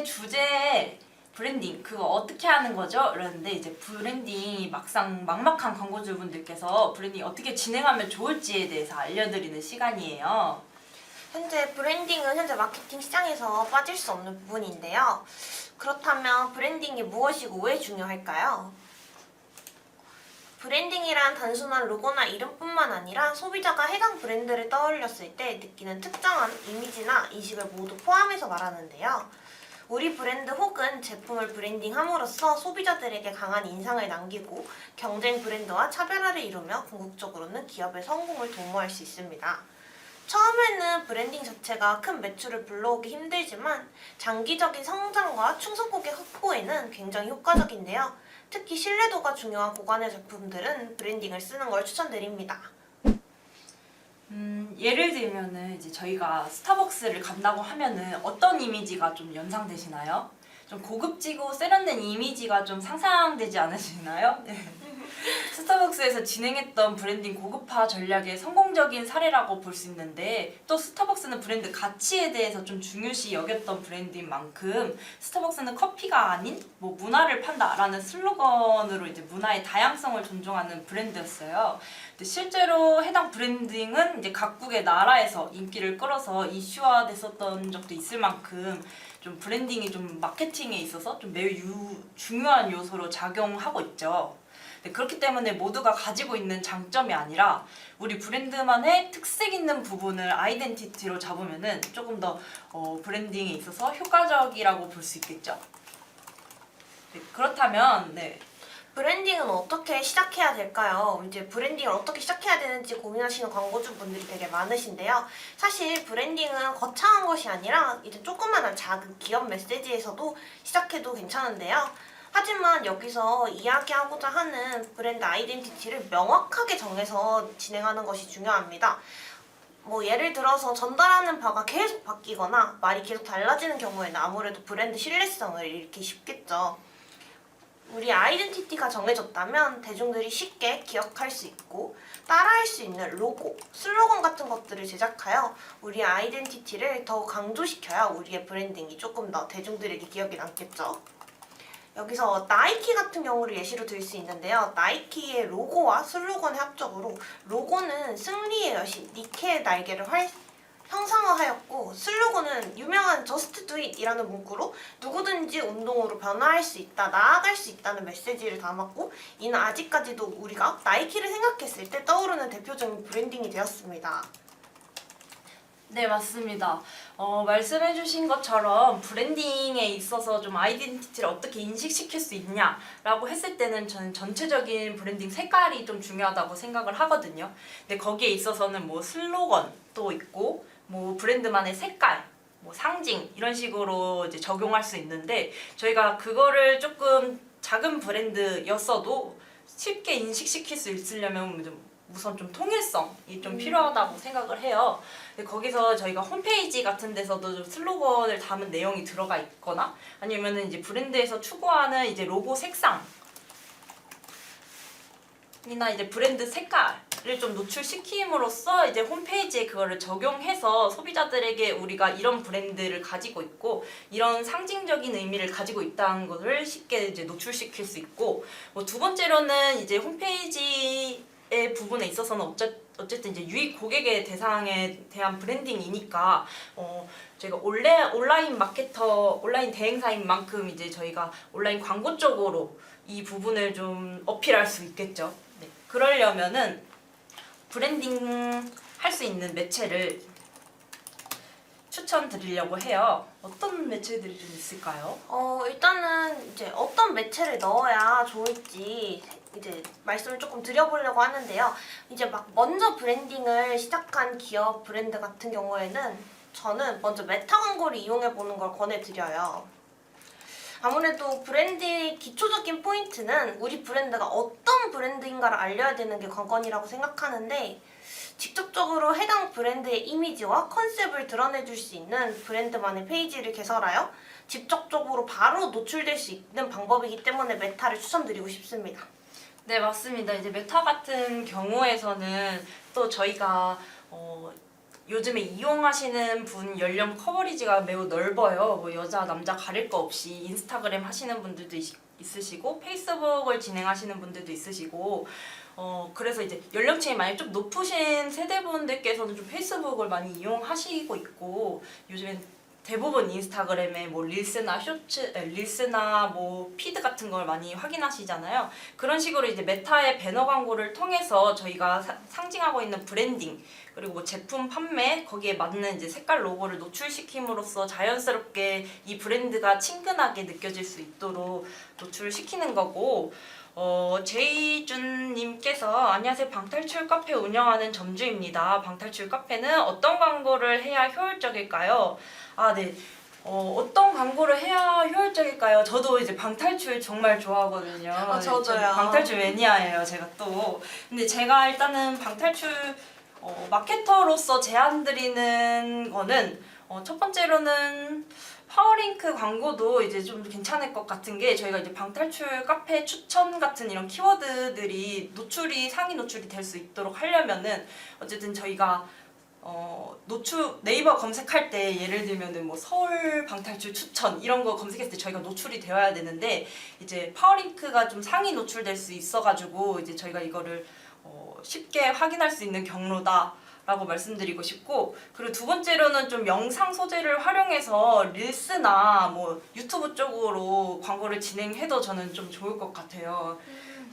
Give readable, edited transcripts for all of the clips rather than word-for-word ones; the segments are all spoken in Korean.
주제 브랜딩 그거 어떻게 하는 거죠? 이러는데 이제 브랜딩이 막상 막막한 광고주분들께서 브랜딩 어떻게 진행하면 좋을지에 대해서 알려드리는 시간이에요. 현재 브랜딩은 현재 마케팅 시장에서 빠질 수 없는 부분인데요. 그렇다면 브랜딩이 무엇이고 왜 중요할까요? 브랜딩이란 단순한 로고나 이름뿐만 아니라 소비자가 해당 브랜드를 떠올렸을 때 느끼는 특정한 이미지나 인식을 모두 포함해서 말하는데요. 우리 브랜드 혹은 제품을 브랜딩함으로써 소비자들에게 강한 인상을 남기고 경쟁 브랜드와 차별화를 이루며 궁극적으로는 기업의 성공을 도모할 수 있습니다. 처음에는 브랜딩 자체가 큰 매출을 불러오기 힘들지만 장기적인 성장과 충성 고객 확보에는 굉장히 효과적인데요. 특히 신뢰도가 중요한 고관의 제품들은 브랜딩을 쓰는 걸 추천드립니다. 예를 들면은 이제 저희가 스타벅스를 간다고 하면은 어떤 이미지가 좀 연상되시나요? 좀 고급지고 세련된 이미지가 좀 상상되지 않으시나요? 네. 스타벅스에서 진행했던 브랜딩 고급화 전략의 성공적인 사례라고 볼 수 있는데 또 스타벅스는 브랜드 가치에 대해서 좀 중요시 여겼던 브랜드인 만큼 스타벅스는 커피가 아닌 뭐 문화를 판다라는 슬로건으로 이제 문화의 다양성을 존중하는 브랜드였어요. 근데 실제로 해당 브랜딩은 이제 각국의 나라에서 인기를 끌어서 이슈화됐었던 적도 있을 만큼 좀 브랜딩이 좀 마케팅에 있어서 좀 매우 중요한 요소로 작용하고 있죠. 그렇기 때문에 모두가 가지고 있는 장점이 아니라 우리 브랜드만의 특색 있는 부분을 아이덴티티로 잡으면은 조금 더 브랜딩에 있어서 효과적이라고 볼 수 있겠죠. 네, 그렇다면 브랜딩은 어떻게 시작해야 될까요? 이제 브랜딩을 어떻게 시작해야 되는지 고민하시는 광고주분들이 되게 많으신데요. 사실 브랜딩은 거창한 것이 아니라 이제 조그마한 작은 기업 메시지에서도 시작해도 괜찮은데요. 하지만 여기서 이야기하고자 하는 브랜드 아이덴티티를 명확하게 정해서 진행하는 것이 중요합니다. 예를 들어서 전달하는 바가 계속 바뀌거나 말이 계속 달라지는 경우에는 아무래도 브랜드 신뢰성을 잃기 쉽겠죠. 우리 아이덴티티가 정해졌다면 대중들이 쉽게 기억할 수 있고 따라할 수 있는 로고, 슬로건 같은 것들을 제작하여 우리 아이덴티티를 더 강조시켜야 우리의 브랜딩이 조금 더 대중들에게 기억에 남겠죠. 여기서 나이키 같은 경우를 예시로 들 수 있는데요. 나이키의 로고와 슬로건의 합적으로 로고는 승리의 여신 니케의 날개를 형상화하였고 슬로건은 유명한 Just Do It 이라는 문구로 누구든지 운동으로 변화할 수 있다, 나아갈 수 있다는 메시지를 담았고 이는 아직까지도 우리가 나이키를 생각했을 때 떠오르는 대표적인 브랜딩이 되었습니다. 네, 맞습니다. 말씀해주신 것처럼 브랜딩에 있어서 좀 아이덴티티를 어떻게 인식시킬 수 있냐라고 했을 때는 저는 전체적인 브랜딩 색깔이 좀 중요하다고 생각을 하거든요. 근데 거기에 있어서는 뭐 슬로건도 있고, 뭐 브랜드만의 색깔, 뭐 상징 이런 식으로 이제 적용할 수 있는데 저희가 그거를 조금 작은 브랜드였어도 쉽게 인식시킬 수 있으려면 우선 좀 통일성이 좀 필요하다고 생각을 해요. 근데 거기서 저희가 홈페이지 같은 데서도 좀 슬로건을 담은 내용이 들어가 있거나 아니면은 이제 브랜드에서 추구하는 이제 로고 색상이나 이제 브랜드 색깔을 좀 노출시킴으로써 이제 홈페이지에 그거를 적용해서 소비자들에게 우리가 이런 브랜드를 가지고 있고 이런 상징적인 의미를 가지고 있다는 것을 쉽게 이제 노출시킬 수 있고 두 번째로는 이제 홈페이지 부분에 있어서는 어쨌든 이제 유입 고객의 대상에 대한 브랜딩이니까 저희가 온라인 마케터, 온라인 대행사인 만큼 이제 저희가 온라인 광고 쪽으로 이 부분을 좀 어필할 수 있겠죠. 네. 그러려면은 브랜딩 할 수 있는 매체를 추천드리려고 해요. 어떤 매체들이 좀 있을까요? 일단은 이제 어떤 매체를 넣어야 좋을지 이제 말씀을 조금 드려보려고 하는데요. 이제 막 먼저 브랜딩을 시작한 기업 브랜드 같은 경우에는 저는 먼저 메타 광고를 이용해 보는 걸 권해드려요. 아무래도 브랜드의 기초적인 포인트는 우리 브랜드가 어떤 브랜드인가를 알려야 되는 게 관건이라고 생각하는데 직접적으로 해당 브랜드의 이미지와 컨셉을 드러내줄 수 있는 브랜드만의 페이지를 개설하여 직접적으로 바로 노출될 수 있는 방법이기 때문에 메타를 추천드리고 싶습니다. 네, 맞습니다. 이제 메타 같은 경우에서는 또 저희가 요즘에 이용하시는 분 연령 커버리지가 매우 넓어요. 뭐 여자 남자 가릴 거 없이 인스타그램 하시는 분들도 있으시고 페이스북을 진행하시는 분들도 있으시고 그래서 이제 연령층이 많이 좀 높으신 세대분들께서는 좀 페이스북을 많이 이용하시고 있고 요즘엔 대부분 인스타그램에 뭐 릴스나 뭐 피드 같은 걸 많이 확인하시잖아요. 그런 식으로 이제 메타의 배너 광고를 통해서 저희가 상징하고 있는 브랜딩 그리고 뭐 제품 판매 거기에 맞는 이제 색깔 로고를 노출시킴으로써 자연스럽게 이 브랜드가 친근하게 느껴질 수 있도록 노출시키는 거고 제이준님께서 안녕하세요. 방탈출 카페 운영하는 점주입니다. 방탈출 카페는 어떤 광고를 해야 효율적일까요? 아, 네. 어떤 광고를 해야 효율적일까요? 저도 이제 방탈출 정말 좋아하거든요. 저도요. 저도 방탈출 매니아예요, 제가 또. 근데 제가 일단은 방탈출 마케터로서 제안드리는 거는 첫 번째로는 파워링크 광고도 이제 좀 괜찮을 것 같은 게 저희가 이제 방탈출 카페 추천 같은 이런 키워드들이 상위 노출이 될 수 있도록 하려면은 어쨌든 저희가 네이버 검색할 때 예를 들면은 뭐 서울 방탈출 추천 이런 거 검색했을 때 저희가 노출이 되어야 되는데 이제 파워링크가 좀 상위 노출될 수 있어가지고 이제 저희가 이거를 쉽게 확인할 수 있는 경로다. 라고 말씀드리고 싶고 그리고 두 번째로는 좀 영상 소재를 활용해서 릴스나 뭐 유튜브 쪽으로 광고를 진행해도 저는 좀 좋을 것 같아요.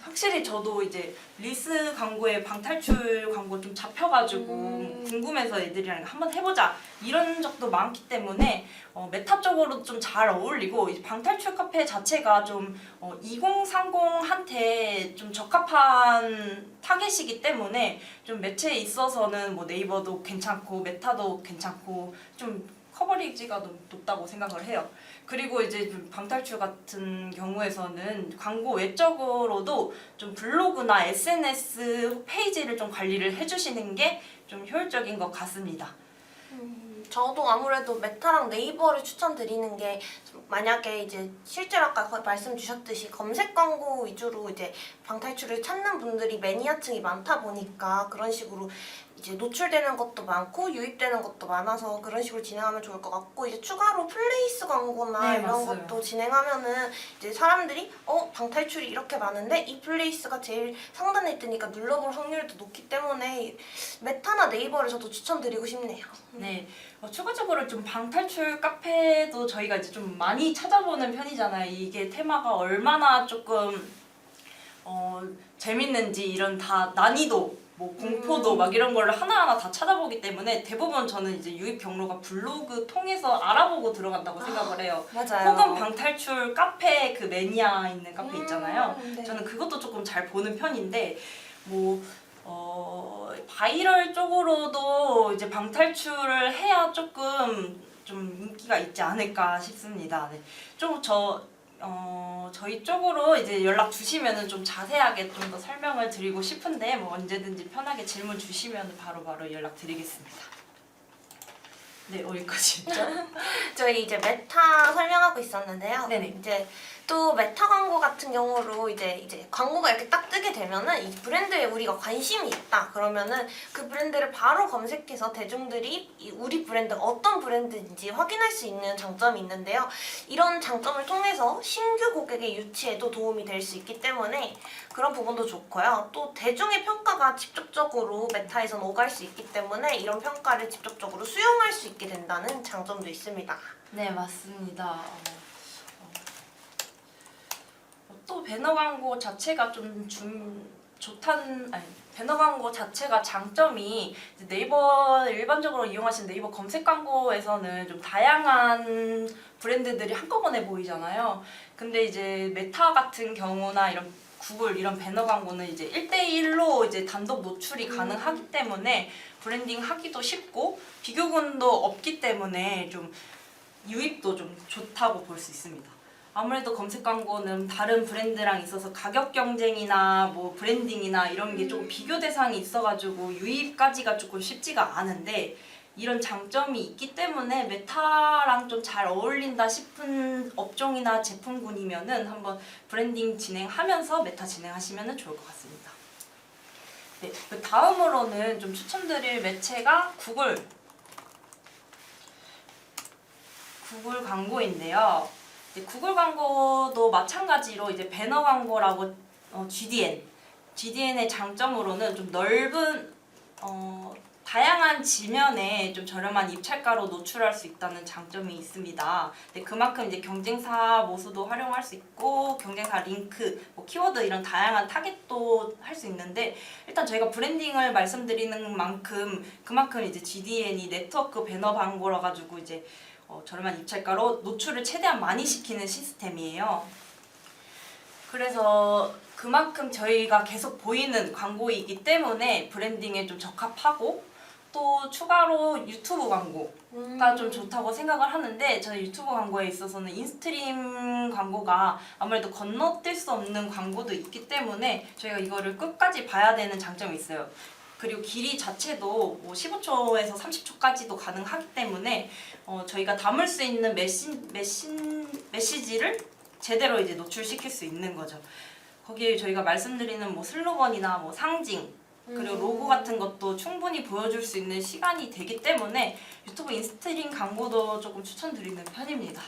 확실히 저도 이제 릴스 광고에 방탈출 광고 좀 잡혀가지고 궁금해서 애들이랑 한번 해보자 이런 적도 많기 때문에 메타 쪽으로 좀 잘 어울리고 이제 방탈출 카페 자체가 좀 2030한테 좀 적합한 타겟이기 때문에 좀 매체에 있어서는 뭐 네이버도 괜찮고 메타도 괜찮고 좀 커버리지가 높다고 생각을 해요. 그리고 이제 좀 방탈출 같은 경우에서는 광고 외적으로도 좀 블로그나 SNS 페이지를 좀 관리를 해주시는 게 좀 효율적인 것 같습니다. 저도 아무래도 메타랑 네이버를 추천드리는 게 만약에 이제 실제로 아까 말씀 주셨듯이 검색 광고 위주로 이제 방탈출을 찾는 분들이 매니아층이 많다 보니까 그런 식으로 이제 노출되는 것도 많고 유입되는 것도 많아서 그런 식으로 진행하면 좋을 것 같고 이제 추가로 플레이스 광고나 네, 이런 맞아요. 것도 진행하면은 이제 사람들이 방탈출이 이렇게 많은데 이 플레이스가 제일 상단에 뜨니까 눌러볼 확률도 높기 때문에 메타나 네이버를 저도 추천드리고 싶네요. 네, 추가적으로 좀 방탈출 카페도 저희가 이제 좀 많이 찾아보는 편이잖아요. 이게 테마가 얼마나 조금 재밌는지 이런 다 난이도, 뭐 공포도 막 이런 걸 하나하나 다 찾아보기 때문에 대부분 저는 이제 유입 경로가 블로그 통해서 알아보고 들어간다고 생각을 해요. 맞아요. 혹은 방탈출 카페 그 매니아 있는 카페 있잖아요. 네. 저는 그것도 조금 잘 보는 편인데 뭐 바이럴 쪽으로도 이제 방탈출을 해야 조금 좀 인기가 있지 않을까 싶습니다. 네. 저희 쪽으로 이제 연락 주시면은 좀 자세하게 좀 더 설명을 드리고 싶은데 뭐 언제든지 편하게 질문 주시면 바로바로 연락 드리겠습니다. 네, 어디까지죠? 저희 이제 메타 설명하고 있었는데요. 네네. 이제 또 메타 광고 같은 경우로 이제 광고가 이렇게 딱 뜨게 되면은 이 브랜드에 우리가 관심이 있다 그러면은 그 브랜드를 바로 검색해서 대중들이 우리 브랜드가 어떤 브랜드인지 확인할 수 있는 장점이 있는데요. 이런 장점을 통해서 신규 고객의 유치에도 도움이 될 수 있기 때문에 그런 부분도 좋고요. 또 대중의 평가가 직접적으로 메타에선 오갈 수 있기 때문에 이런 평가를 직접적으로 수용할 수 있게 된다는 장점도 있습니다. 네, 맞습니다. 또 배너 광고 자체가 배너 광고 자체가 장점이 이제 네이버 일반적으로 이용하시는 네이버 검색 광고에서는 좀 다양한 브랜드들이 한꺼번에 보이잖아요. 근데 이제 메타 같은 경우나 이런 구글 이런 배너 광고는 이제 1대1로 이제 단독 노출이 가능하기 때문에 브랜딩 하기도 쉽고 비교군도 없기 때문에 좀 유입도 좀 좋다고 볼 수 있습니다. 아무래도 검색 광고는 다른 브랜드랑 있어서 가격 경쟁이나 뭐 브랜딩이나 이런 게 조금 비교 대상이 있어가지고 유입까지가 조금 쉽지가 않은데 이런 장점이 있기 때문에 메타랑 좀 잘 어울린다 싶은 업종이나 제품군이면은 한번 브랜딩 진행하면서 메타 진행하시면 좋을 것 같습니다. 네, 그 다음으로는 좀 추천드릴 매체가 구글 구글 광고인데요. 이제 구글 광고도 마찬가지로 이제 배너 광고라고 GDN의 장점으로는 좀 넓은 다양한 지면에 좀 저렴한 입찰가로 노출할 수 있다는 장점이 있습니다. 근데 그만큼 이제 경쟁사 모수도 활용할 수 있고 경쟁사 링크, 뭐 키워드 이런 다양한 타겟도 할 수 있는데 일단 저희가 브랜딩을 말씀드리는 만큼 그만큼 이제 GDN이 네트워크 배너 광고라 가지고 이제 저렴한 입찰가로 노출을 최대한 많이 시키는 시스템이에요. 그래서 그만큼 저희가 계속 보이는 광고이기 때문에 브랜딩에 좀 적합하고 또 추가로 유튜브 광고가 좀 좋다고 생각을 하는데 저희 유튜브 광고에 있어서는 인스트림 광고가 아무래도 건너뛸 수 없는 광고도 있기 때문에 저희가 이거를 끝까지 봐야 되는 장점이 있어요. 그리고 길이 자체도 뭐 15초에서 30초까지도 가능하기 때문에 저희가 담을 수 있는 메시지를 제대로 이제 노출시킬 수 있는 거죠. 거기에 저희가 말씀드리는 뭐 슬로건이나 뭐 상징 그리고 로고 같은 것도 충분히 보여줄 수 있는 시간이 되기 때문에 유튜브 인스트림 광고도 조금 추천드리는 편입니다.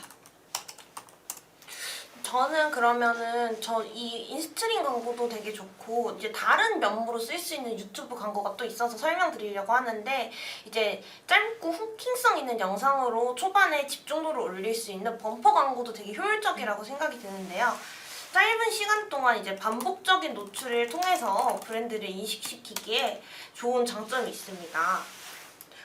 저는 그러면은 이 인스트림 광고도 되게 좋고 이제 다른 면모로 쓸 수 있는 유튜브 광고가 또 있어서 설명드리려고 하는데 이제 짧고 후킹성 있는 영상으로 초반에 집중도를 올릴 수 있는 범퍼 광고도 되게 효율적이라고 생각이 드는데요. 짧은 시간 동안 이제 반복적인 노출을 통해서 브랜드를 인식시키기에 좋은 장점이 있습니다.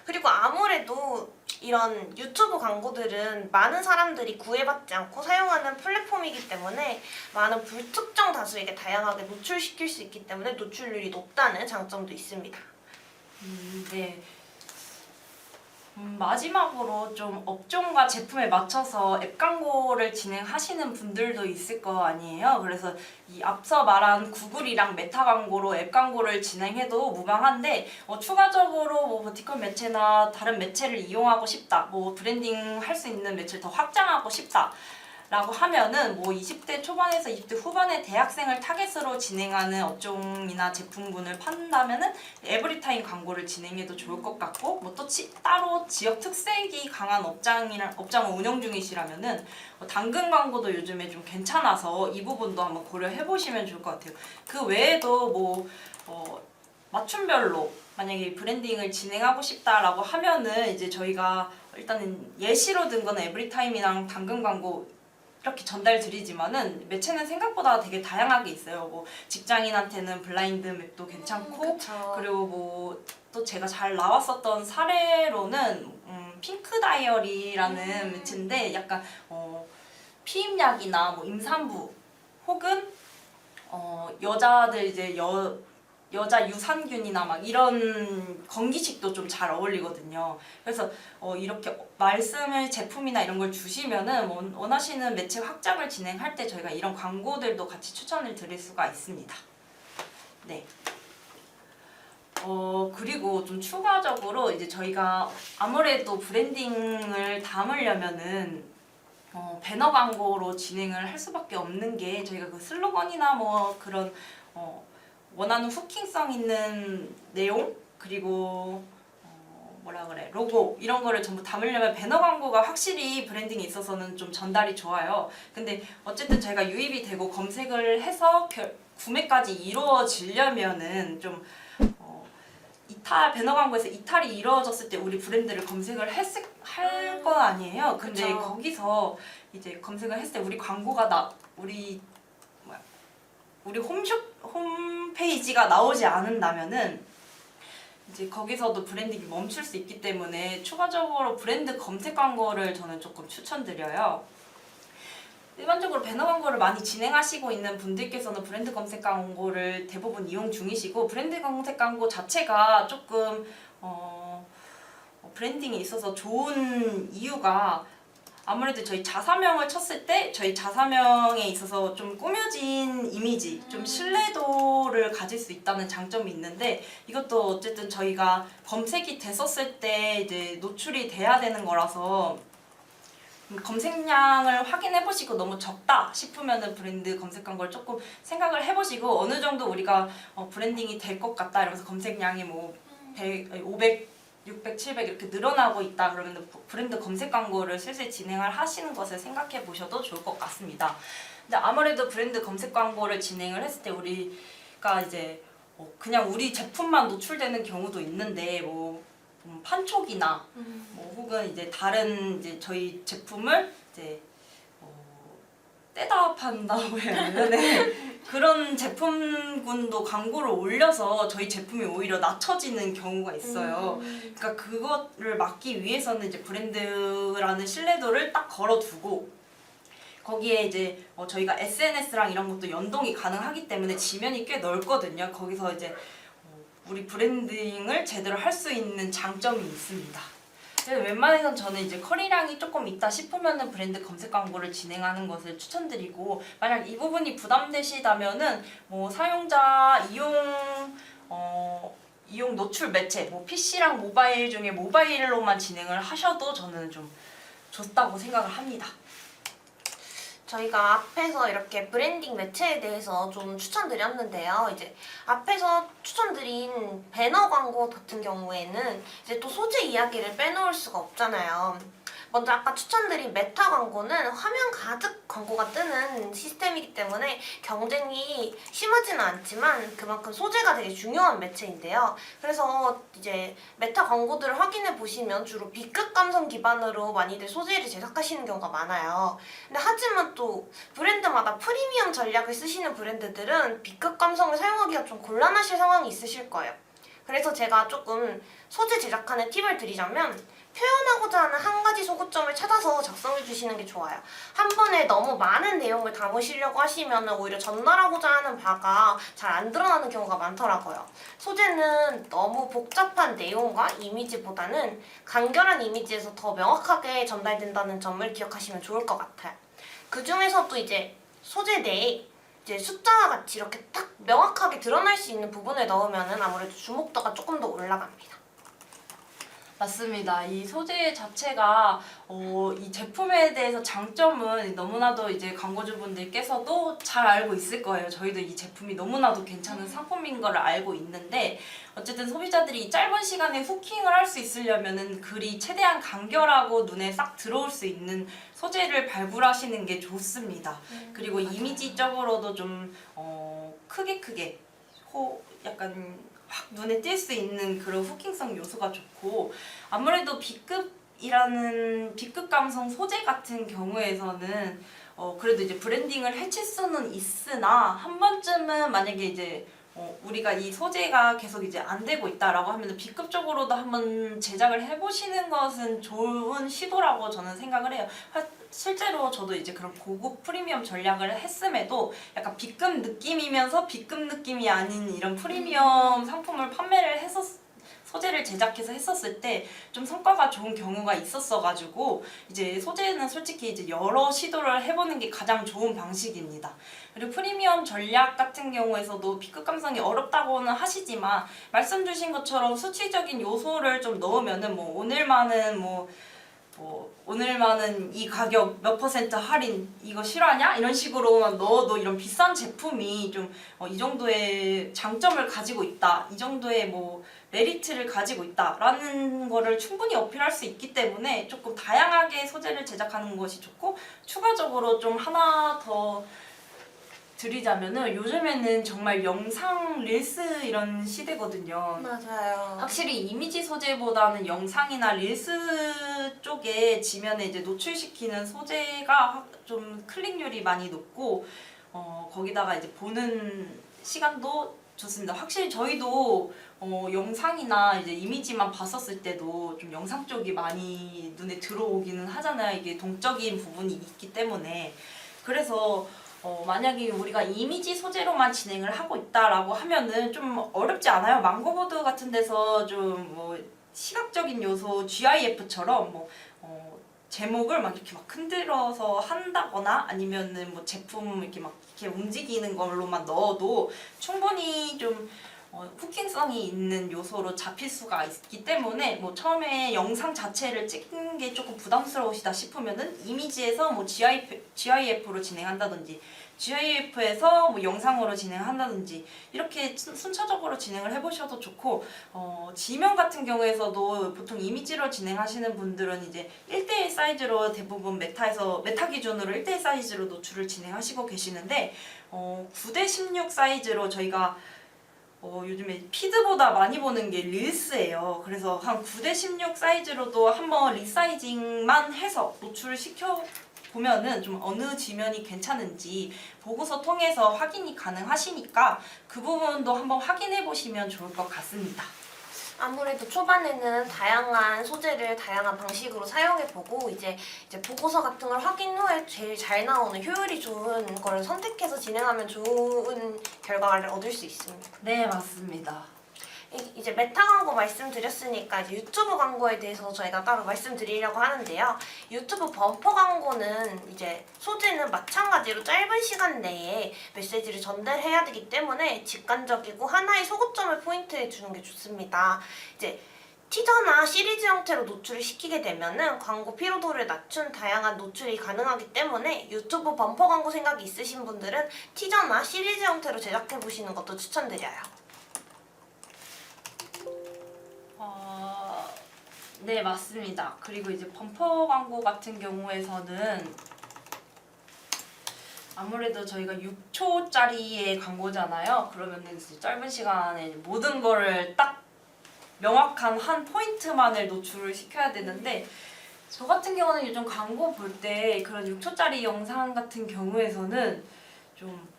그리고 아무래도 이런 유튜브 광고들은 많은 사람들이 구애받지 않고 사용하는 플랫폼이기 때문에 많은 불특정 다수에게 다양하게 노출시킬 수 있기 때문에 노출률이 높다는 장점도 있습니다. 네. 마지막으로 좀 업종과 제품에 맞춰서 앱 광고를 진행하시는 분들도 있을 거 아니에요. 그래서 이 앞서 말한 구글이랑 메타 광고로 앱 광고를 진행해도 무방한데 추가적으로 뭐 버티컬 매체나 다른 매체를 이용하고 싶다, 뭐 브랜딩 할 수 있는 매체를 더 확장하고 싶다. 라고 하면은 뭐 20대 초반에서 20대 후반의 대학생을 타겟으로 진행하는 업종이나 제품군을 판다면은 에브리타임 광고를 진행해도 좋을 것 같고 뭐 또 따로 지역 특색이 강한 업장을 운영 중이시라면은 당근 광고도 요즘에 좀 괜찮아서 이 부분도 한번 고려해 보시면 좋을 것 같아요. 그 외에도 뭐 맞춤별로 만약에 브랜딩을 진행하고 싶다라고 하면은 이제 저희가 일단은 예시로 든 거는 에브리타임이랑 당근 광고 이렇게 전달드리지만은 매체는 생각보다 되게 다양하게 있어요. 뭐 직장인한테는 블라인드 맵도 괜찮고 그리고 뭐 또 제가 잘 나왔었던 사례로는 핑크 다이어리라는 매체인데 약간 피임약이나 뭐 임산부 혹은 여자들 이제 여자 유산균이나 막 이런 건기식도 좀 잘 어울리거든요. 그래서 이렇게 말씀을 제품이나 이런 걸 주시면은 원하시는 매체 확장을 진행할 때 저희가 이런 광고들도 같이 추천을 드릴 수가 있습니다. 네. 그리고 좀 추가적으로 이제 저희가 아무래도 브랜딩을 담으려면은 배너 광고로 진행을 할 수밖에 없는 게 저희가 그 슬로건이나 뭐 그런 원하는 후킹성 있는 내용 그리고 로고 이런 거를 전부 담으려면 배너 광고가 확실히 브랜딩에 있어서는 좀 전달이 좋아요. 근데 어쨌든 저희가 유입이 되고 검색을 해서 구매까지 이루어지려면은 좀 배너 광고에서 이탈이 이루어졌을 때 우리 브랜드를 검색을 할 거 아니에요. 근데 그쵸. 거기서 이제 검색을 했을 때 우리 광고가 우리 홈페이지가 나오지 않는다면은 이제 거기서도 브랜딩이 멈출 수 있기 때문에 추가적으로 브랜드 검색 광고를 저는 조금 추천드려요. 일반적으로 배너 광고를 많이 진행하시고 있는 분들께서는 브랜드 검색 광고를 대부분 이용 중이시고 브랜드 검색 광고 자체가 조금 브랜딩에 있어서 좋은 이유가 아무래도 저희 자사명을 쳤을 때 저희 자사명에 있어서 좀 꾸며진 이미지, 좀 신뢰도를 가질 수 있다는 장점이 있는데 이것도 어쨌든 저희가 검색이 됐었을 때 이제 노출이 돼야 되는 거라서 검색량을 확인해 보시고 너무 적다 싶으면은 브랜드 검색 광고를 조금 생각을 해보시고 어느 정도 우리가 브랜딩이 될 것 같다 이러면서 검색량이 뭐 500 600, 700 이렇게 늘어나고 있다 그러면 브랜드 검색 광고를 슬슬 진행을 하시는 것을 생각해 보셔도 좋을 것 같습니다. 근데 아무래도 브랜드 검색 광고를 진행을 했을 때 우리가 이제 그냥 우리 제품만 노출되는 경우도 있는데 뭐 판촉이나 뭐 혹은 이제 다른 이제 저희 제품을 이제 떼다 판다고 해야 되나? 네. 그런 제품군도 광고를 올려서 저희 제품이 오히려 낮춰지는 경우가 있어요. 그러니까 그거를 막기 위해서는 이제 브랜드라는 신뢰도를 딱 걸어두고 거기에 이제 저희가 SNS랑 이런 것도 연동이 가능하기 때문에 지면이 꽤 넓거든요. 거기서 이제 우리 브랜딩을 제대로 할 수 있는 장점이 있습니다. 그래서 웬만해선 저는 이제 커리량이 조금 있다 싶으면은 브랜드 검색 광고를 진행하는 것을 추천드리고, 만약 이 부분이 부담되시다면은 뭐 사용자 이용 노출 매체, 뭐 PC랑 모바일 중에 모바일로만 진행을 하셔도 저는 좀 좋다고 생각을 합니다. 저희가 앞에서 이렇게 브랜딩 매체에 대해서 좀 추천드렸는데요. 이제 앞에서 추천드린 배너 광고 같은 경우에는 이제 또 소재 이야기를 빼놓을 수가 없잖아요. 먼저 아까 추천드린 메타 광고는 화면 가득 광고가 뜨는 시스템이기 때문에 경쟁이 심하지는 않지만 그만큼 소재가 되게 중요한 매체인데요. 그래서 이제 메타 광고들을 확인해 보시면 주로 B급 감성 기반으로 많이들 소재를 제작하시는 경우가 많아요. 근데 하지만 또 브랜드마다 프리미엄 전략을 쓰시는 브랜드들은 B급 감성을 사용하기가 좀 곤란하실 상황이 있으실 거예요. 그래서 제가 조금 소재 제작하는 팁을 드리자면 표현하고자 하는 한 가지 소구점을 찾아서 작성해 주시는 게 좋아요. 한 번에 너무 많은 내용을 담으시려고 하시면 오히려 전달하고자 하는 바가 잘 안 드러나는 경우가 많더라고요. 소재는 너무 복잡한 내용과 이미지보다는 간결한 이미지에서 더 명확하게 전달된다는 점을 기억하시면 좋을 것 같아요. 그 중에서도 이제 소재 내에 이제 숫자와 같이 이렇게 딱 명확하게 드러날 수 있는 부분을 넣으면 아무래도 주목도가 조금 더 올라갑니다. 맞습니다. 이 소재 자체가 이 제품에 대해서 장점은 너무나도 이제 광고주분들께서도 잘 알고 있을 거예요. 저희도 이 제품이 너무나도 괜찮은 상품인 걸 알고 있는데, 어쨌든 소비자들이 이 짧은 시간에 후킹을 할 수 있으려면은 글이 최대한 간결하고 눈에 싹 들어올 수 있는 소재를 발굴하시는 게 좋습니다. 그리고 맞아요. 이미지적으로도 좀 크게 약간 확 눈에 띌 수 있는 그런 후킹성 요소가 좋고, 아무래도 B급 감성 소재 같은 경우에서는 그래도 이제 브랜딩을 해칠 수는 있으나 한 번쯤은 만약에 이제 우리가 이 소재가 계속 이제 안 되고 있다라고 하면 B급 쪽으로도 한번 제작을 해보시는 것은 좋은 시도라고 저는 생각을 해요. 실제로 저도 이제 그런 고급 프리미엄 전략을 했음에도 약간 B급 느낌이면서 B급 느낌이 아닌 이런 프리미엄 상품을 판매를 소재를 제작해서 했었을 때 좀 성과가 좋은 경우가 있었어가지고, 이제 소재는 솔직히 이제 여러 시도를 해보는 게 가장 좋은 방식입니다. 그리고 프리미엄 전략 같은 경우에서도 B급 감성이 어렵다고는 하시지만, 말씀 주신 것처럼 수치적인 요소를 좀 넣으면은 오늘만은 이 가격 몇 % 할인 이거 실화냐? 이런 식으로만 넣어도 이런 비싼 제품이 좀 이 정도의 장점을 가지고 있다, 이 정도의 뭐 메리트를 가지고 있다라는 거를 충분히 어필할 수 있기 때문에 조금 다양하게 소재를 제작하는 것이 좋고, 추가적으로 좀 하나 더 드리자면은 요즘에는 정말 영상 릴스 이런 시대거든요. 맞아요. 확실히 이미지 소재보다는 영상이나 릴스 쪽에 지면에 이제 노출시키는 소재가 좀 클릭률이 많이 높고, 거기다가 이제 보는 시간도 좋습니다. 확실히 저희도 영상이나 이제 이미지만 봤었을 때도 좀 영상 쪽이 많이 눈에 들어오기는 하잖아요. 이게 동적인 부분이 있기 때문에. 그래서 만약에 우리가 이미지 소재로만 진행을 하고 있다라고 하면은 좀 어렵지 않아요. 망고보드 같은 데서 좀 뭐 시각적인 요소 GIF처럼 제목을 막 이렇게 막 흔들어서 한다거나 아니면은 뭐 제품 이렇게 막 이렇게 움직이는 걸로만 넣어도 충분히 좀 후킹성이 있는 요소로 잡힐 수가 있기 때문에 뭐 처음에 영상 자체를 찍는 게 조금 부담스러우시다 싶으면은 이미지에서 뭐 GIF로 진행한다든지 GIF에서 뭐 영상으로 진행한다든지 이렇게 순차적으로 진행을 해보셔도 좋고 지명 같은 경우에서도 보통 이미지로 진행하시는 분들은 이제 1대1 사이즈로 대부분 메타 기준으로 1대1 사이즈로 노출을 진행하시고 계시는데 9대16 사이즈로 저희가 요즘에 피드보다 많이 보는 게 릴스예요. 그래서 한 9대16 사이즈로도 한번 리사이징만 해서 노출을 시켜 보면은 좀 어느 지면이 괜찮은지 보고서 통해서 확인이 가능하시니까 그 부분도 한번 확인해 보시면 좋을 것 같습니다. 아무래도 초반에는 다양한 소재를 다양한 방식으로 사용해보고 이제 보고서 같은 걸 확인 후에 제일 잘 나오는 효율이 좋은 걸 선택해서 진행하면 좋은 결과를 얻을 수 있습니다. 네, 맞습니다. 이제 메타 광고 말씀드렸으니까 이제 유튜브 광고에 대해서 저희가 따로 말씀드리려고 하는데요. 유튜브 범퍼 광고는 이제 소재는 마찬가지로 짧은 시간 내에 메시지를 전달해야 되기 때문에 직관적이고 하나의 소거점을 포인트에 주는 게 좋습니다. 이제 티저나 시리즈 형태로 노출을 시키게 되면은 광고 피로도를 낮춘 다양한 노출이 가능하기 때문에 유튜브 범퍼 광고 생각이 있으신 분들은 티저나 시리즈 형태로 제작해 보시는 것도 추천드려요. 네, 맞습니다. 그리고 이제 범퍼 광고 같은 경우에서는 아무래도 저희가 6초짜리의 광고잖아요. 그러면은 이제 짧은 시간에 모든 거를 딱 명확한 한 포인트만을 노출을 시켜야 되는데 저 같은 경우는 요즘 광고 볼 때 그런 6초짜리 영상 같은 경우에서는 좀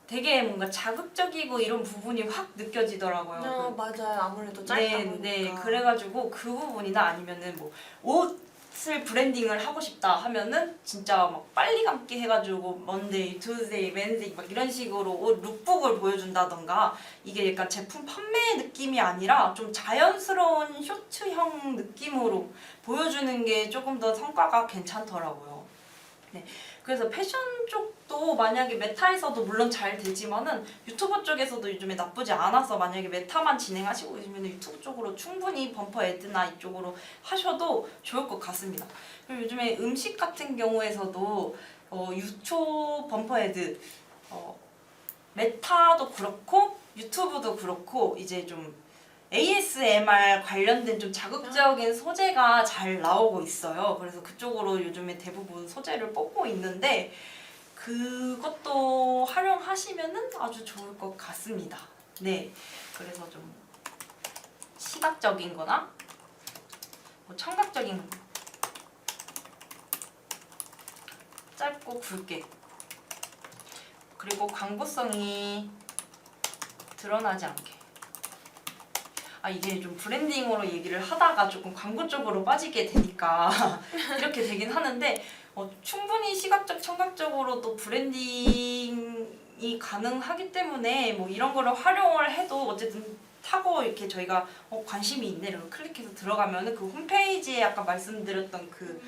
되게 뭔가 자극적이고 이런 부분이 확 느껴지더라고요. 맞아요. 아무래도 짧다 네, 보니까. 네. 그래가지고 그 부분이나 아니면은 뭐 옷을 브랜딩을 하고 싶다 하면은 진짜 막 빨리 감기 해가지고 먼데이, 투데이, 웬데이 막 이런 식으로 옷 룩북을 보여준다던가 이게 약간 제품 판매 느낌이 아니라 좀 자연스러운 쇼츠형 느낌으로 보여주는 게 조금 더 성과가 괜찮더라고요. 네. 그래서 패션 쪽도 만약에 메타에서도 물론 잘 되지만은 유튜브 쪽에서도 요즘에 나쁘지 않아서 만약에 메타만 진행하시고 계시면 유튜브 쪽으로 충분히 범퍼 애드나 이쪽으로 하셔도 좋을 것 같습니다. 그리고 요즘에 음식 같은 경우에서도 6초 범퍼 애드 메타도 그렇고 유튜브도 그렇고 이제 좀 ASMR 관련된 좀 자극적인 소재가 잘 나오고 있어요. 그래서 그쪽으로 요즘에 대부분 소재를 뽑고 있는데 그것도 활용하시면은 아주 좋을 것 같습니다. 네, 그래서 좀 시각적인 거나 뭐 청각적인 짧고 굵게 그리고 광고성이 드러나지 않게 이게 좀 브랜딩으로 얘기를 하다가 조금 광고 쪽으로 빠지게 되니까 이렇게 되긴 하는데 충분히 시각적, 청각적으로도 브랜딩이 가능하기 때문에 뭐 이런 거를 활용을 해도 어쨌든 타고 이렇게 저희가 관심이 있네 이러면 클릭해서 들어가면은 그 홈페이지에 아까 말씀드렸던 그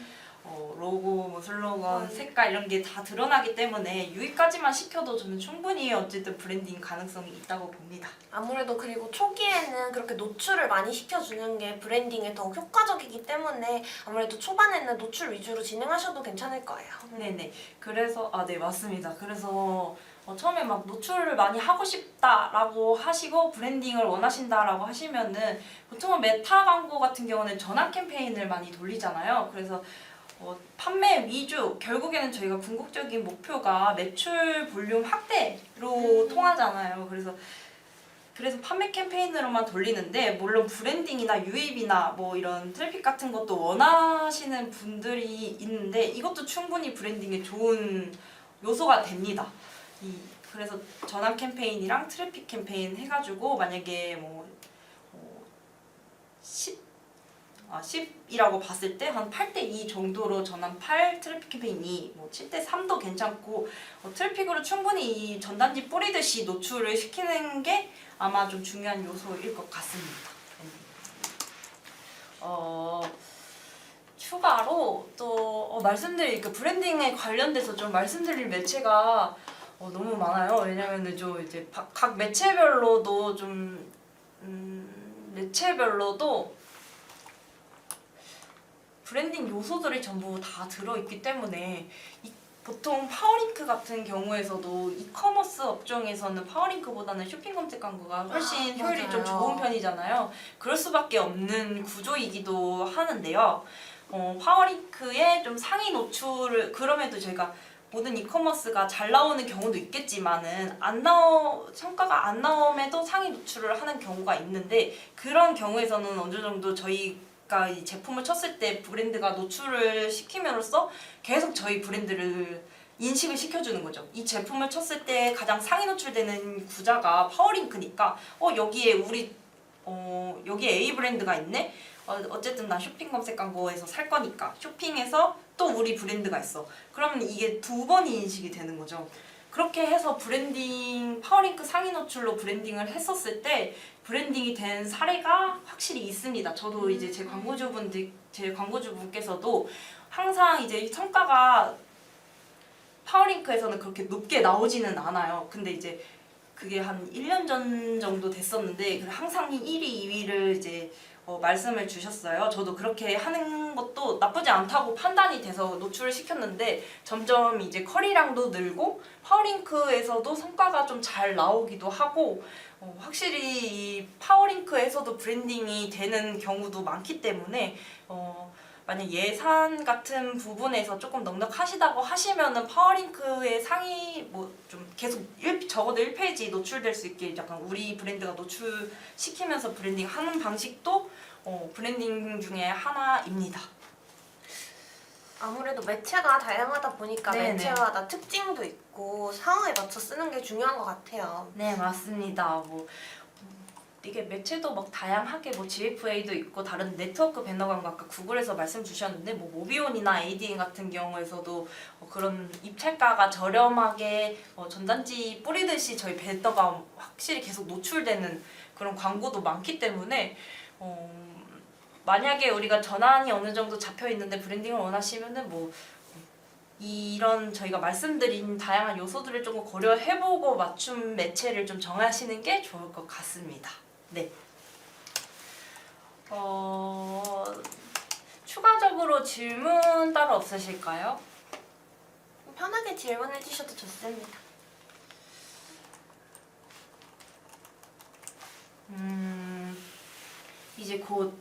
로고, 뭐 슬로건, 색깔 이런 게 다 드러나기 때문에 유의까지만 시켜도 저는 충분히 어쨌든 브랜딩 가능성이 있다고 봅니다. 아무래도 그리고 초기에는 그렇게 노출을 많이 시켜주는 게 브랜딩에 더 효과적이기 때문에 아무래도 초반에는 노출 위주로 진행하셔도 괜찮을 거예요. 네네. 그래서 네 맞습니다. 그래서 처음에 막 노출을 많이 하고 싶다라고 하시고 브랜딩을 원하신다라고 하시면은 보통은 메타 광고 같은 경우는 전환 캠페인을 많이 돌리잖아요. 그래서 판매 위주 결국에는 저희가 궁극적인 목표가 매출 볼륨 확대로 통하잖아요. 그래서 판매 캠페인으로만 돌리는데 물론 브랜딩이나 유입이나 뭐 이런 트래픽 같은 것도 원하시는 분들이 있는데 이것도 충분히 브랜딩에 좋은 요소가 됩니다. 그래서 전환 캠페인이랑 트래픽 캠페인 해가지고 만약에 뭐 10이라고 봤을 때 한 8대2 정도로 전환 8, 트래픽 캠페인 2, 뭐 7대3도 괜찮고 트래픽으로 충분히 이 전단지 뿌리듯이 노출을 시키는 게 아마 좀 중요한 요소일 것 같습니다. 추가로 또 말씀드릴 그 브랜딩에 관련돼서 좀 말씀드릴 매체가 너무 많아요. 왜냐면은 이제 각 매체별로도 매체별로도 브랜딩 요소들이 전부 다 들어있기 때문에 보통 파워링크 같은 경우에서도 이커머스 업종에서는 파워링크보다는 쇼핑 검색 광고가 훨씬 효율이 좀 맞아요. 좋은 편이잖아요. 그럴 수밖에 없는 구조이기도 하는데요. 파워링크의 좀 상위 노출을 그럼에도 저희가 모든 이커머스가 잘 나오는 경우도 있겠지만은 성과가 안 나옴에도 상위 노출을 하는 경우가 있는데 그런 경우에서는 어느 정도 저희가 이 제품을 쳤을 때 브랜드가 노출을 시킴으로써 계속 저희 브랜드를 인식을 시켜주는 거죠. 이 제품을 쳤을 때 가장 상위 노출되는 구자가 파워링크니까 여기에 A 브랜드가 있네? 어쨌든 나 쇼핑 검색 광고에서 살 거니까 쇼핑에서 또 우리 브랜드가 있어. 그러면 이게 두 번이 인식이 되는 거죠. 그렇게 해서 파워링크 상위 노출로 브랜딩을 했었을 때 브랜딩이 된 사례가 확실히 있습니다. 저도 이제 제 광고주분께서도 항상 이제 성과가 파워링크에서는 그렇게 높게 나오지는 않아요. 근데 이제 그게 한 1년 전 정도 됐었는데 항상 1위, 2위를 이제 말씀을 주셨어요. 저도 그렇게 하는 것도 나쁘지 않다고 판단이 돼서 노출을 시켰는데 점점 이제 컬이량도 늘고 파워링크에서도 성과가 좀 잘 나오기도 하고 확실히 이 파워링크에서도 브랜딩이 되는 경우도 많기 때문에 만약 예산 같은 부분에서 조금 넉넉하시다고 하시면은 파워링크의 상위 좀 계속 적어도 1페이지 노출될 수 있게 약간 우리 브랜드가 노출시키면서 브랜딩 하는 방식도 브랜딩 중에 하나입니다. 아무래도 매체가 다양하다 보니까 네네. 매체마다 특징도 있고 상황에 맞춰 쓰는 게 중요한 것 같아요. 네, 맞습니다. 이게 매체도 막 다양하게 GFA도 있고 다른 네트워크 배너 광고 아까 구글에서 말씀 주셨는데 모비온이나 ADN 같은 경우에서도 그런 입찰가가 저렴하게 전단지 뿌리듯이 저희 배너가 확실히 계속 노출되는 그런 광고도 많기 때문에 만약에 우리가 전환이 어느 정도 잡혀 있는데 브랜딩을 원하시면은 이런 저희가 말씀드린 다양한 요소들을 조금 고려해보고 맞춤 매체를 좀 정하시는 게 좋을 것 같습니다. 네. 추가적으로 질문 따로 없으실까요? 편하게 질문해 주셔도 좋습니다. 이제 곧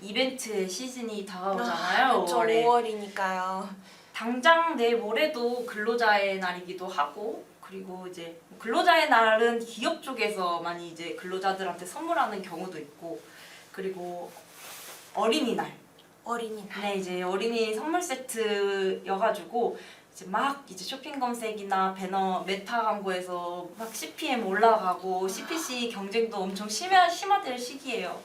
이벤트 시즌이 다가오잖아요. 그렇죠. 5월에. 5월이니까요. 당장 내일 모레도 근로자의 날이기도 하고 그리고 이제 근로자의 날은 기업 쪽에서 많이 이제 근로자들한테 선물하는 경우도 있고 그리고 어린이날. 어린이날. 네, 이제 어린이 선물 세트여가지고 이제 쇼핑 검색이나 배너 메타 광고에서 막 CPM 올라가고 CPC 경쟁도 엄청 심화될 시기예요.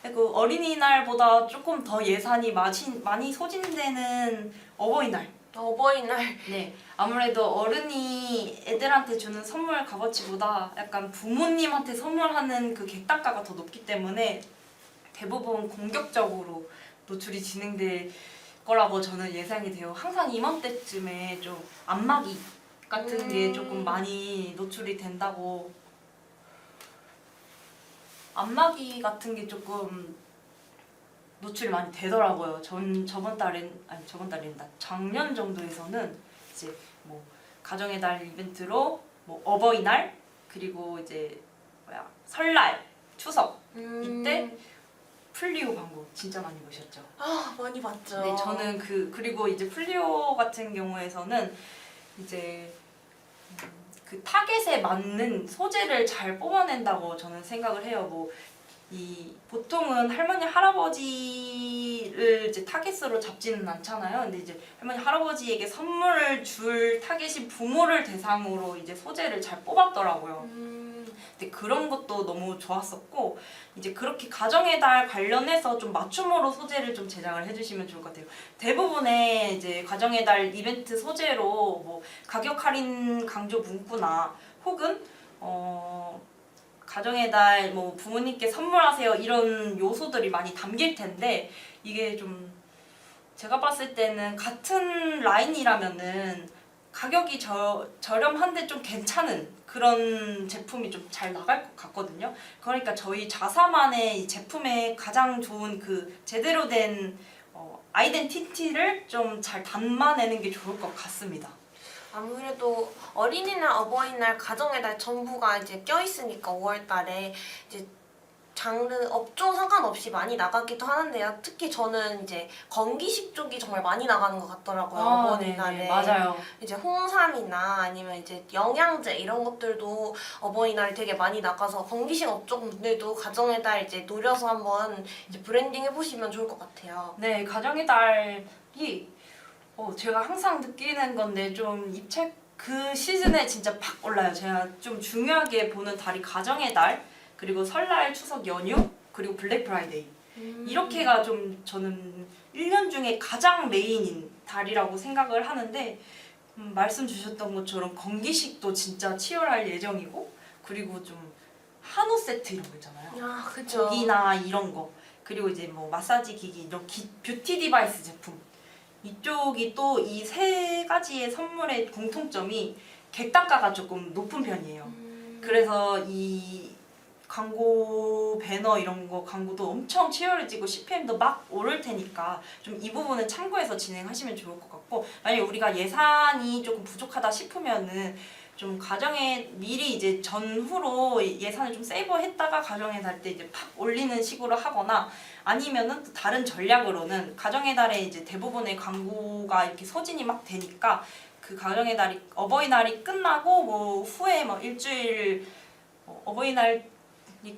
그리고 어린이날보다 조금 더 예산이 많이 소진되는 어버이날. 어버이날. 네, 아무래도 어른이 애들한테 주는 선물 값어치보다 약간 부모님한테 선물하는 그 객단가가 더 높기 때문에 대부분 공격적으로 노출이 진행될 거라고 저는 예상이 돼요. 항상 이맘때쯤에 좀 안마기 같은 게 조금 많이 노출이 된다고. 안마기 같은 게 조금 노출이 많이 되더라고요. 작년 정도에서는 이제 가정의 달 이벤트로 어버이날 그리고 이제 설날, 추석 이때 플리오 광고 진짜 많이 보셨죠? 많이 봤죠. 네, 저는 그리고 이제 플리오 같은 경우에서는 이제 그 타겟에 맞는 소재를 잘 뽑아낸다고 저는 생각을 해요. 보통은 할머니 할아버지를 이제 타겟으로 잡지는 않잖아요. 근데 이제 할머니 할아버지에게 선물을 줄 타겟이 부모를 대상으로 이제 소재를 잘 뽑았더라고요. 근데 그런 것도 너무 좋았었고 이제 그렇게 가정의 달 관련해서 좀 맞춤으로 소재를 좀 제작을 해주시면 좋을 것 같아요. 대부분의 이제 가정의 달 이벤트 소재로 가격 할인 강조 문구나 혹은 가정의 달 부모님께 선물하세요 이런 요소들이 많이 담길 텐데 이게 좀 제가 봤을 때는 같은 라인이라면은 가격이 저렴한데 좀 괜찮은 그런 제품이 좀 잘 나갈 것 같거든요. 그러니까 저희 자사만의 이 제품의 가장 좋은 그 제대로 된 아이덴티티를 좀 잘 담아내는 게 좋을 것 같습니다. 아무래도 어린이날, 어버이날, 가정의 달 전부가 이제 껴있으니까 5월달에 이제 장르 업종 상관없이 많이 나가기도 하는데요. 특히 저는 이제 건기식 쪽이 정말 많이 나가는 것 같더라고요. 어버이날에. 네네, 맞아요. 이제 홍삼이나 아니면 이제 영양제 이런 것들도 어버이날에 되게 많이 나가서 건기식 업종분들도 가정의 달 이제 노려서 한번 이제 브랜딩 해보시면 좋을 것 같아요. 네, 가정의 달이 제가 항상 느끼는 건데 좀 입찰 그 시즌에 진짜 팍 올라요. 제가 좀 중요하게 보는 달이 가정의 달, 그리고 설날, 추석 연휴, 그리고 블랙 프라이데이. 이렇게가 좀 저는 1년 중에 가장 메인인 달이라고 생각을 하는데 말씀 주셨던 것처럼 건기식도 진짜 치열할 예정이고, 그리고 좀 한우 세트 이런 거 있잖아요. 아, 그죠. 고기나 이런 거, 그리고 이제 뭐 마사지 기기, 이런 뷰티 디바이스 제품, 이쪽이 또 이 세 가지의 선물의 공통점이 객단가가 조금 높은 편이에요. 그래서 이 광고 배너 이런 거 광고도 엄청 치열해지고 CPM도 막 오를 테니까 좀 이 부분은 참고해서 진행하시면 좋을 것 같고, 만약에 우리가 예산이 조금 부족하다 싶으면은 좀 가정에 미리 이제 전후로 예산을 좀 세이브했다가 가정의 달 때 이제 팍 올리는 식으로 하거나, 아니면은 또 다른 전략으로는 가정의 달에 이제 대부분의 광고가 이렇게 소진이 막 되니까 그 가정의 달이 어버이날이 끝나고 뭐 후에 뭐 일주일 어버이날이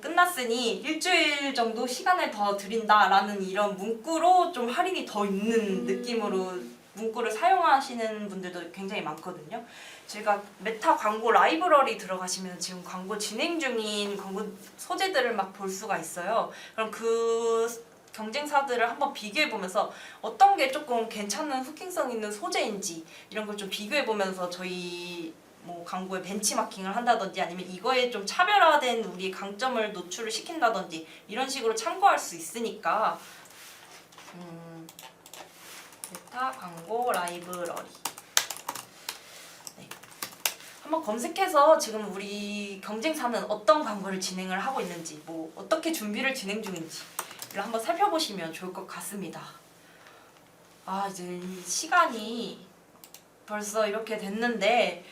끝났으니 일주일 정도 시간을 더 드린다라는 이런 문구로 좀 할인이 더 있는 느낌으로 문구를 사용하시는 분들도 굉장히 많거든요. 제가 메타 광고 라이브러리 들어가시면 지금 광고 진행 중인 광고 소재들을 막 볼 수가 있어요. 그럼 그 경쟁사들을 한번 비교해 보면서 어떤 게 조금 괜찮은 후킹성 있는 소재인지 이런 걸 좀 비교해 보면서 저희 뭐 광고에 벤치마킹을 한다든지, 아니면 이거에 좀 차별화된 우리 강점을 노출을 시킨다든지 이런 식으로 참고할 수 있으니까 메타 광고 라이브러리 한번 검색해서 지금 우리 경쟁사는 어떤 광고를 진행을 하고 있는지, 뭐 어떻게 준비를 진행 중인지를 한번 살펴보시면 좋을 것 같습니다. 아, 이제 이 시간이 벌써 이렇게 됐는데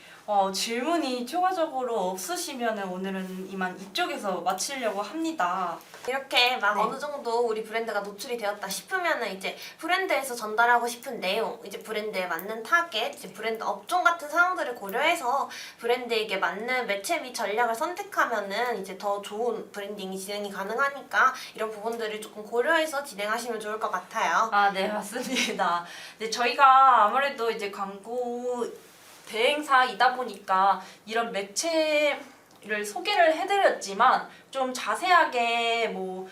질문이 추가적으로 없으시면 오늘은 이만 이쪽에서 마치려고 합니다. 이렇게 막 네. 어느 정도 우리 브랜드가 노출이 되었다 싶으면은 이제 브랜드에서 전달하고 싶은 내용, 이제 브랜드에 맞는 타겟, 이제 브랜드 업종 같은 사항들을 고려해서 브랜드에게 맞는 매체 및 전략을 선택하면은 이제 더 좋은 브랜딩이 진행이 가능하니까 이런 부분들을 조금 고려해서 진행하시면 좋을 것 같아요. 아, 네, 맞습니다. 네, 저희가 아무래도 이제 광고 대행사이다 보니까 이런 매체를 소개를 해드렸지만 좀 자세하게 뭐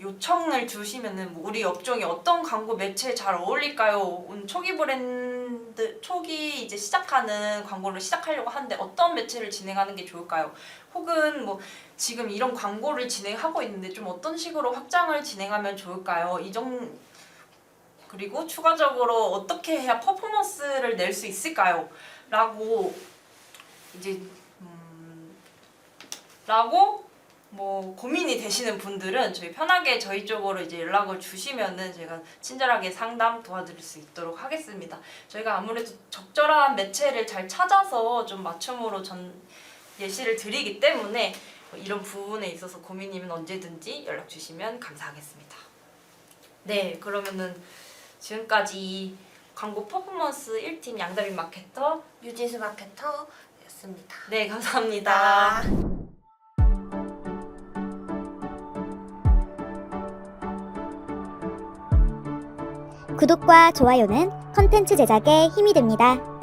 요청을 주시면은 뭐 우리 업종이 어떤 광고 매체에 잘 어울릴까요? 초기 이제 시작하는 광고를 시작하려고 하는데 어떤 매체를 진행하는 게 좋을까요? 혹은 뭐 지금 이런 광고를 진행하고 있는데 좀 어떤 식으로 확장을 진행하면 좋을까요? 그리고 추가적으로 어떻게 해야 퍼포먼스를 낼 수 있을까요? 라고 이제 뭐 고민이 되시는 분들은 편하게 저희 쪽으로 이제 연락을 주시면은 제가 친절하게 상담 도와드릴 수 있도록 하겠습니다. 저희가 아무래도 적절한 매체를 잘 찾아서 좀 맞춤으로 예시를 드리기 때문에 이런 부분에 있어서 고민이면 언제든지 연락 주시면 감사하겠습니다. 네, 그러면은 지금까지 광고 퍼포먼스 1팀 양다빈 마케터 유진수 마케터였습니다. 네, 감사합니다. 구독과 좋아요는 컨텐츠 제작에 힘이 됩니다.